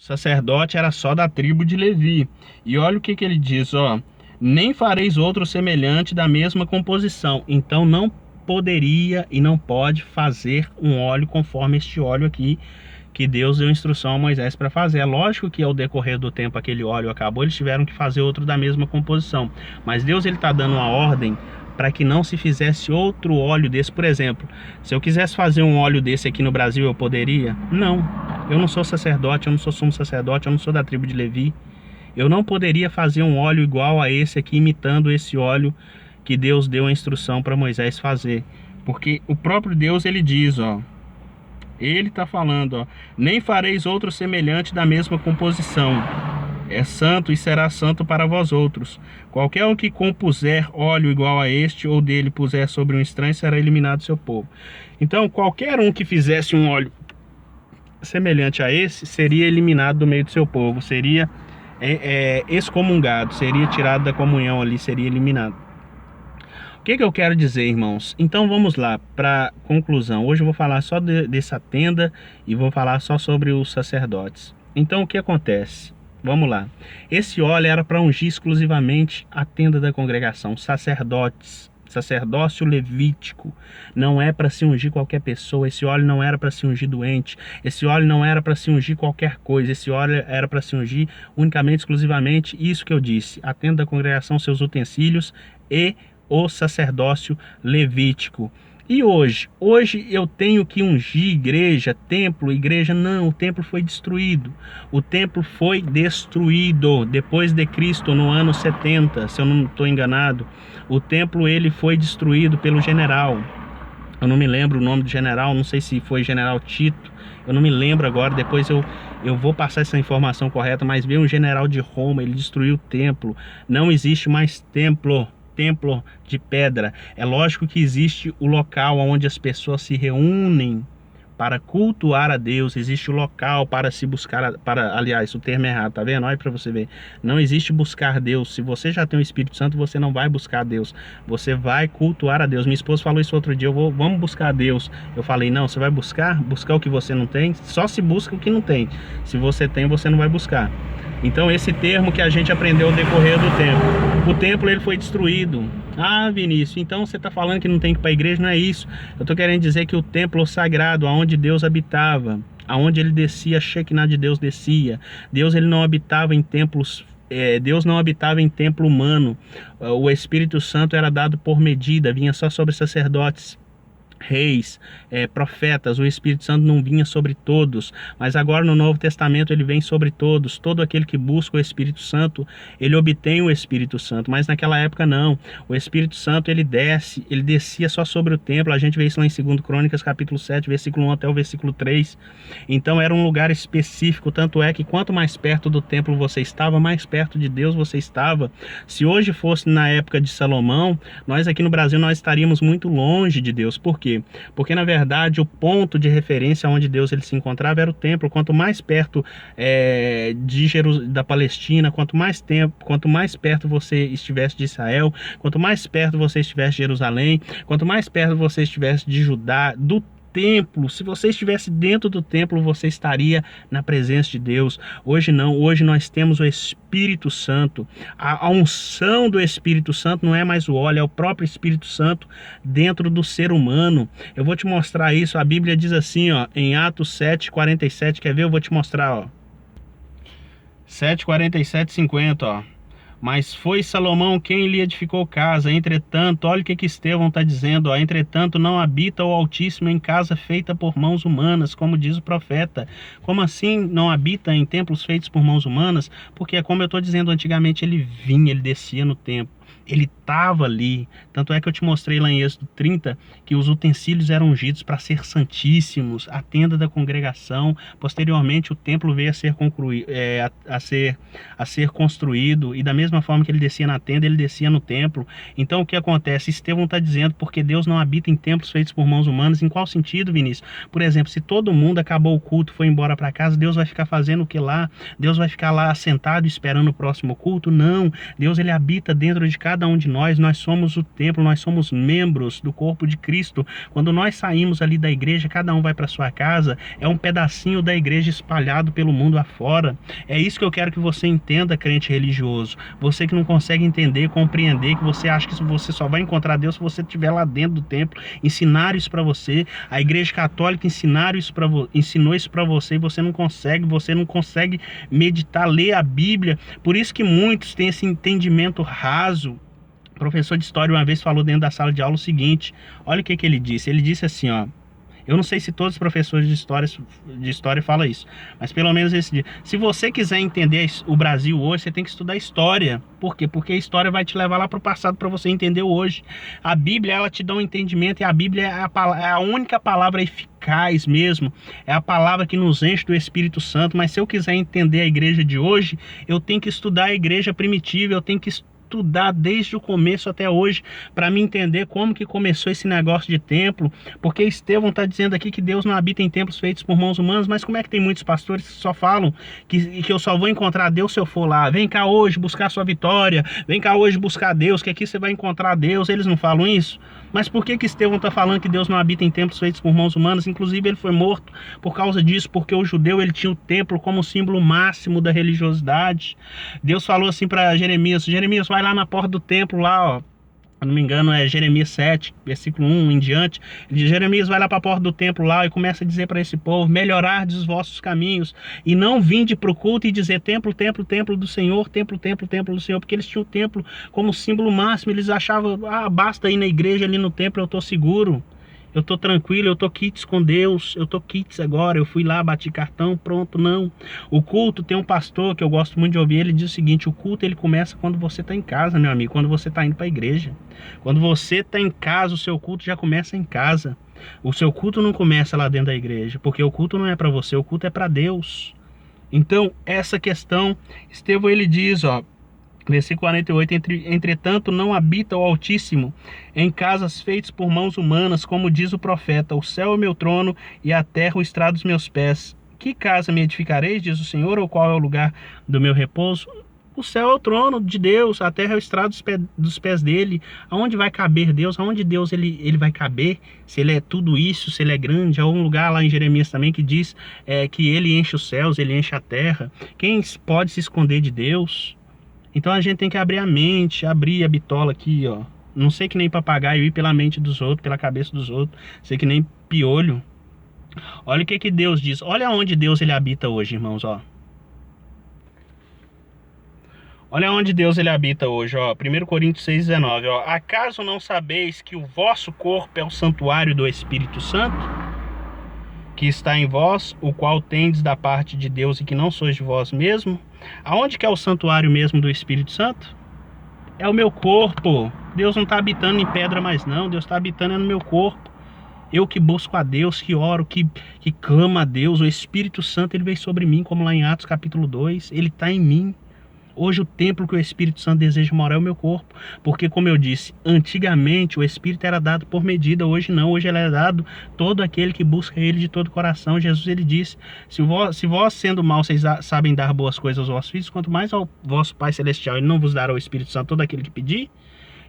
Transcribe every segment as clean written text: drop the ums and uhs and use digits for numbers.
sacerdote era só da tribo de Levi. E olha o que ele diz, ó. Nem fareis outro semelhante da mesma composição. Então não poderia e não pode fazer um óleo conforme este óleo aqui que Deus deu instrução a Moisés para fazer. É lógico que ao decorrer do tempo aquele óleo acabou, eles tiveram que fazer outro da mesma composição. Mas Deus ele está dando uma ordem para que não se fizesse outro óleo desse. Por exemplo, se eu quisesse fazer um óleo desse aqui no Brasil, eu poderia? Não. Eu não sou sacerdote, eu não sou sumo sacerdote, eu não sou da tribo de Levi. Eu não poderia fazer um óleo igual a esse aqui, imitando esse óleo que Deus deu a instrução para Moisés fazer. Porque o próprio Deus ele diz, ó, ele está falando, ó, nem fareis outro semelhante da mesma composição. É santo e será santo para vós outros. Qualquer um que compuser óleo igual a este, ou dele puser sobre um estranho, será eliminado do seu povo. Então, qualquer um que fizesse um óleo semelhante a esse, seria eliminado do meio do seu povo, seria excomungado, seria tirado da comunhão ali, seria eliminado. O que eu quero dizer, irmãos? Então vamos lá para conclusão. Hoje eu vou falar só dessa tenda e vou falar só sobre os sacerdotes. Então o que acontece? Vamos lá. Esse óleo era para ungir exclusivamente a tenda da congregação, sacerdotes, sacerdócio levítico. Não é para se ungir qualquer pessoa. Esse óleo não era para se ungir doente. Esse óleo não era para se ungir qualquer coisa. Esse óleo era para se ungir unicamente, exclusivamente, isso que eu disse: a tenda da congregação, seus utensílios e o sacerdócio levítico. E hoje eu tenho que ungir igreja, templo, igreja? Não, o templo foi destruído. O templo foi destruído depois de Cristo, no ano 70, se eu não estou enganado. O templo ele foi destruído pelo general. Eu não me lembro o nome do general, não sei se foi general Tito. Eu não me lembro agora, depois eu vou passar essa informação correta, mas veio um general de Roma, ele destruiu o templo. Não existe mais templo de pedra. É lógico que existe o local onde as pessoas se reúnem para cultuar a Deus, existe o local para se buscar, aliás, o termo é errado, tá vendo? Olha para você ver. Não existe buscar Deus. Se você já tem o Espírito Santo, você não vai buscar Deus. Você vai cultuar a Deus. Minha esposa falou isso outro dia, vamos buscar a Deus. Eu falei, não, você vai buscar o que você não tem? Só se busca o que não tem. Se você tem, você não vai buscar. Então esse termo que a gente aprendeu ao decorrer do tempo. O templo ele foi destruído. Ah, Vinícius, então você está falando que não tem que ir para a igreja? Não é isso. Eu estou querendo dizer que o templo sagrado, onde Deus habitava, aonde ele descia, a Shekinah de Deus descia. Deus ele não habitava em templos. Deus não habitava em templo humano. O Espírito Santo era dado por medida, vinha só sobre sacerdotes, reis, profetas. O Espírito Santo não vinha sobre todos, mas agora no Novo Testamento ele vem sobre todos. Todo aquele que busca o Espírito Santo, ele obtém o Espírito Santo, mas naquela época não. O Espírito Santo ele descia só sobre o templo. A gente vê isso lá em 2 Crônicas capítulo 7, versículo 1 até o versículo 3. Então era um lugar específico, tanto é que quanto mais perto do templo você estava, mais perto de Deus você estava. Se hoje fosse na época de Salomão, nós aqui no Brasil nós estaríamos muito longe de Deus. Por quê? Porque na verdade o ponto de referência onde Deus ele se encontrava era o templo. Quanto mais perto da Palestina, quanto mais perto você estivesse de Israel, quanto mais perto você estivesse de Jerusalém, quanto mais perto você estivesse de Judá, do templo, se você estivesse dentro do templo, você estaria na presença de Deus. Hoje não, hoje nós temos o Espírito Santo. A unção do Espírito Santo não é mais o óleo, é o próprio Espírito Santo dentro do ser humano. Eu vou te mostrar isso. A Bíblia diz assim, ó, em Atos 7:47, quer ver? Eu vou te mostrar, ó. 7:47, 50, ó. Mas foi Salomão quem lhe edificou casa. Entretanto, olha o que Estevão está dizendo, ó. Entretanto, não habita o Altíssimo em casa feita por mãos humanas, como diz o profeta. Como assim não habita em templos feitos por mãos humanas? Porque, como eu estou dizendo, antigamente ele vinha, ele descia no templo. Ele estava ali. Tanto é que eu te mostrei lá em Êxodo 30 que os utensílios eram ungidos para ser santíssimos, a tenda da congregação. Posteriormente o templo veio a ser a ser construído, e da mesma forma que ele descia na tenda, ele descia no templo. Então o que acontece? Estevão está dizendo, porque Deus não habita em templos feitos por mãos humanas. Em qual sentido, Vinícius? Por exemplo, se todo mundo acabou o culto, foi embora para casa, Deus vai ficar fazendo o que lá? Deus vai ficar lá sentado esperando o próximo culto? Não. Deus ele habita dentro de cada um de nós somos o templo, nós somos membros do corpo de Cristo. Quando nós saímos ali da igreja, cada um vai para sua casa, é um pedacinho da igreja espalhado pelo mundo afora. É isso que eu quero que você entenda, crente religioso. Você que não consegue entender, compreender, que você acha que você só vai encontrar Deus se você estiver lá dentro do templo. Ensinaram isso para você, a igreja católica ensinou isso para você, e você não consegue meditar, ler a Bíblia. Por isso que muitos têm esse entendimento raso. O professor de história uma vez falou dentro da sala de aula o seguinte, olha o que ele disse assim, ó, eu não sei se todos os professores de história falam isso, mas pelo menos esse dia. Se você quiser entender o Brasil hoje, você tem que estudar história. Por quê? Porque a história vai te levar lá para o passado para você entender hoje. A Bíblia, ela te dá um entendimento, e a Bíblia é a única palavra eficaz mesmo. É a palavra que nos enche do Espírito Santo. Mas se eu quiser entender a igreja de hoje, eu tenho que estudar a igreja primitiva, eu tenho que estudar desde o começo até hoje, para me entender como que começou esse negócio de templo, porque Estevão está dizendo aqui que Deus não habita em templos feitos por mãos humanas, mas como é que tem muitos pastores que só falam que eu só vou encontrar Deus se eu for lá? Vem cá hoje buscar sua vitória, vem cá hoje buscar Deus, que aqui você vai encontrar Deus. Eles não falam isso? Mas por que Estevão está falando que Deus não habita em templos feitos por mãos humanas? Inclusive ele foi morto por causa disso, porque o judeu ele tinha o templo como símbolo máximo da religiosidade. Deus falou assim para Jeremias, vai lá na porta do templo lá, ó. Se não me engano é Jeremias 7, versículo 1 em diante. Ele diz, Jeremias vai lá para a porta do templo lá e começa a dizer para esse povo, melhorardes os vossos caminhos, e não vinde para o culto e dizer templo, templo, templo do Senhor, templo, templo, templo do Senhor, porque eles tinham o templo como símbolo máximo. Eles achavam, basta ir na igreja ali no templo, eu estou seguro, eu estou tranquilo, eu estou quites com Deus, eu estou quites agora, eu fui lá, bati cartão, pronto. Não. O culto, tem um pastor que eu gosto muito de ouvir, ele diz o seguinte, o culto ele começa quando você está em casa, meu amigo, quando você está indo para a igreja. Quando você está em casa, o seu culto já começa em casa. O seu culto não começa lá dentro da igreja, porque o culto não é para você, o culto é para Deus. Então, essa questão, Estevão ele diz, ó, versículo 48, entretanto não habita o Altíssimo em casas feitas por mãos humanas, como diz o profeta, o céu é meu trono e a terra o estrado dos meus pés. Que casa me edificareis, diz o Senhor, ou qual é o lugar do meu repouso? O céu é o trono de Deus, a terra é o estrado dos pés dele. Aonde vai caber Deus? Aonde Deus ele vai caber? Se ele é tudo isso, se ele é grande. Há um lugar lá em Jeremias também que diz que ele enche os céus, ele enche a terra. Quem pode se esconder de Deus? Então a gente tem que abrir a mente, abrir a bitola aqui, ó. Não sei que nem papagaio ir pela mente dos outros, pela cabeça dos outros. Sei que nem piolho. Olha o que Deus diz. Olha onde Deus ele habita hoje, irmãos, ó. Olha onde Deus ele habita hoje, ó. 1 Coríntios 6,19, ó. Acaso não sabeis que o vosso corpo é o santuário do Espírito Santo, que está em vós, o qual tendes da parte de Deus e que não sois de vós mesmo? Aonde que é o santuário mesmo do Espírito Santo? É o meu corpo. Deus não está habitando em pedra mais não, Deus está habitando no meu corpo. Eu que busco a Deus, que oro, que clamo a Deus, o Espírito Santo ele veio sobre mim, como lá em Atos capítulo 2, ele está em mim. Hoje o templo que o Espírito Santo deseja morar é o meu corpo, porque como eu disse, antigamente o Espírito era dado por medida, hoje não, hoje ele é dado todo aquele que busca ele de todo o coração. Jesus ele disse, se vós sendo mal vocês sabem dar boas coisas aos vossos filhos, quanto mais ao vosso Pai Celestial ele não vos dará o Espírito Santo todo aquele que pedir.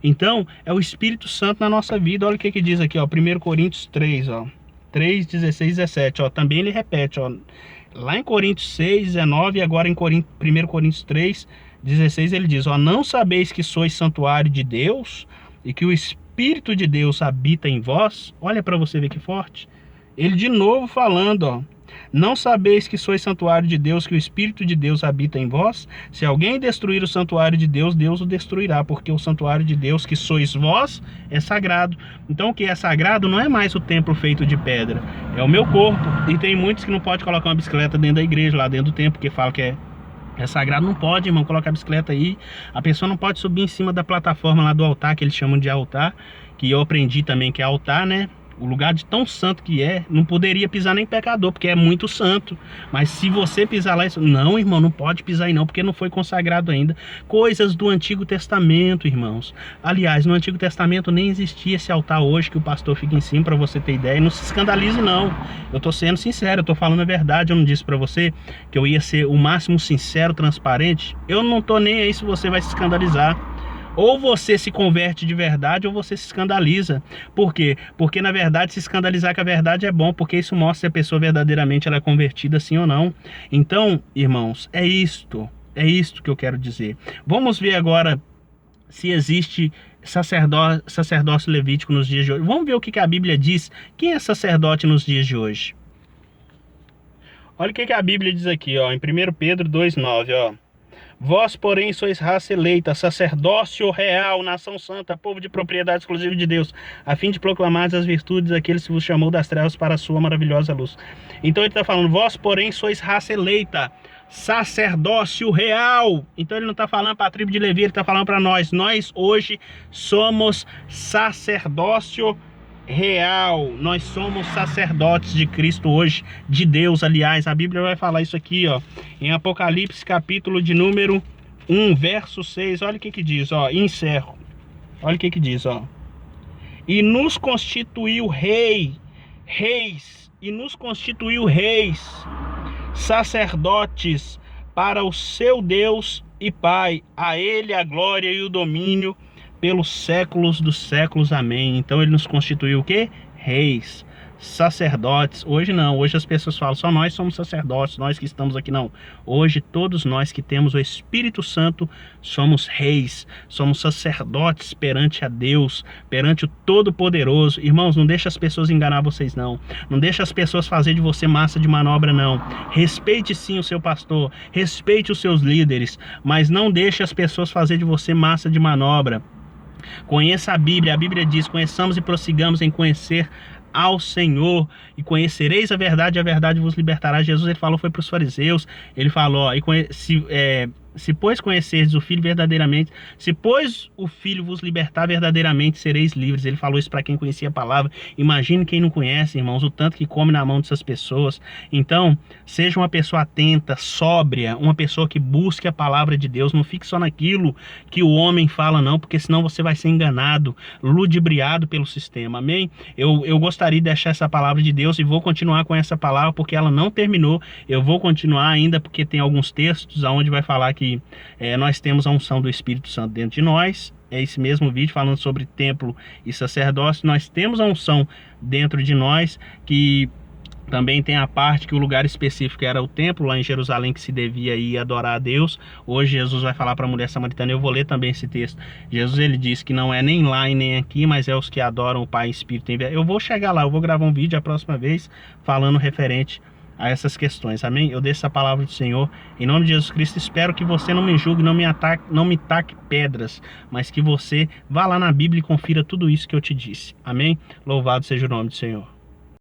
Então é o Espírito Santo na nossa vida. Olha o que diz aqui, ó, 1 Coríntios 3, ó, 3, 16, 17, ó, também ele repete, ó, lá em Coríntios 6, 19 e agora em 1 Coríntios 3, 16 ele diz, ó, não sabeis que sois santuário de Deus e que o Espírito de Deus habita em vós? Olha para você ver que forte. Ele de novo falando, ó, não sabeis que sois santuário de Deus, que o Espírito de Deus habita em vós? Se alguém destruir o santuário de Deus, Deus o destruirá, porque o santuário de Deus que sois vós é sagrado. Então o que é sagrado não é mais o templo feito de pedra, é o meu corpo. E tem muitos que não podem colocar uma bicicleta dentro da igreja, lá dentro do templo, porque falam que é sagrado. Não pode, irmão, colocar a bicicleta aí. A pessoa não pode subir em cima da plataforma lá do altar, que eles chamam de altar, que eu aprendi também que é altar, né? O lugar de tão santo que é, não poderia pisar nem pecador, porque é muito santo. Mas se você pisar lá, não, irmão, não pode pisar aí não, porque não foi consagrado ainda. Coisas do Antigo Testamento, irmãos. Aliás, no Antigo Testamento nem existia esse altar hoje que o pastor fica em cima, para você ter ideia. Não se escandalize não, eu tô sendo sincero, eu tô falando a verdade. Eu não disse para você que eu ia ser o máximo sincero, transparente. Eu não tô nem aí se você vai se escandalizar. Ou você se converte de verdade ou você se escandaliza. Por quê? Porque na verdade se escandalizar com a verdade é bom, porque isso mostra se a pessoa verdadeiramente ela é convertida sim ou não. Então, irmãos, é isto que eu quero dizer. Vamos ver agora se existe sacerdócio levítico nos dias de hoje. Vamos ver o que a Bíblia diz. Quem é sacerdote nos dias de hoje? Olha o que a Bíblia diz aqui, ó, em 1 Pedro 2,9, ó. Vós, porém, sois raça eleita, sacerdócio real, nação santa, povo de propriedade exclusiva de Deus, a fim de proclamar as virtudes daqueles que vos chamou das trevas para a sua maravilhosa luz. Então ele está falando, vós, porém, sois raça eleita, sacerdócio real. Então ele não está falando para a tribo de Levi, ele está falando para nós. Nós hoje somos sacerdócio real. Nós somos sacerdotes de Cristo hoje, de Deus, aliás. A Bíblia vai falar isso aqui, ó, em Apocalipse, capítulo de número 1, verso 6. Olha o que diz, ó, e encerro. Olha o que diz, ó. E nos constituiu reis, e nos constituiu reis, sacerdotes para o seu Deus e Pai. A ele a glória e o domínio pelos séculos dos séculos. Amém. Então ele nos constituiu o quê? Reis, sacerdotes. Hoje não, hoje as pessoas falam, só nós somos sacerdotes, nós que estamos aqui. Não, hoje todos nós que temos o Espírito Santo somos reis, somos sacerdotes perante a Deus, perante o Todo-Poderoso. Irmãos, não deixa as pessoas enganar vocês não, não deixa as pessoas fazer de você massa de manobra não. Respeite sim o seu pastor, respeite os seus líderes, mas não deixe as pessoas fazer de você massa de manobra. Conheça a Bíblia diz, conheçamos e prossigamos em conhecer ao Senhor, e conhecereis a verdade vos libertará. Jesus, ele falou, foi para os fariseus, ele falou, ó, se pois conhecerdes o Filho verdadeiramente, se pois o Filho vos libertar verdadeiramente, sereis livres. Ele falou isso para quem conhecia a palavra. Imagine quem não conhece, irmãos, o tanto que come na mão dessas pessoas. Então, seja uma pessoa atenta, sóbria, uma pessoa que busque a palavra de Deus. Não fique só naquilo que o homem fala não, porque senão você vai ser enganado, ludibriado pelo sistema. Amém? Eu gostaria de deixar essa palavra de Deus e vou continuar com essa palavra porque ela não terminou. Eu vou continuar ainda porque tem alguns textos onde vai falar que nós temos a unção do Espírito Santo dentro de nós. É esse mesmo vídeo falando sobre templo e sacerdócio. Nós temos a unção dentro de nós, que também tem a parte que o lugar específico era o templo lá em Jerusalém, que se devia ir adorar a Deus. Hoje Jesus vai falar para a mulher samaritana, eu vou ler também esse texto. Jesus, ele diz que não é nem lá e nem aqui, mas é os que adoram o Pai e Espírito. Eu vou chegar lá, eu vou gravar um vídeo a próxima vez falando referente a essas questões, amém? Eu deixo essa palavra do Senhor em nome de Jesus Cristo. Espero que você não me julgue, não me taque pedras, mas que você vá lá na Bíblia e confira tudo isso que eu te disse, amém? Louvado seja o nome do Senhor.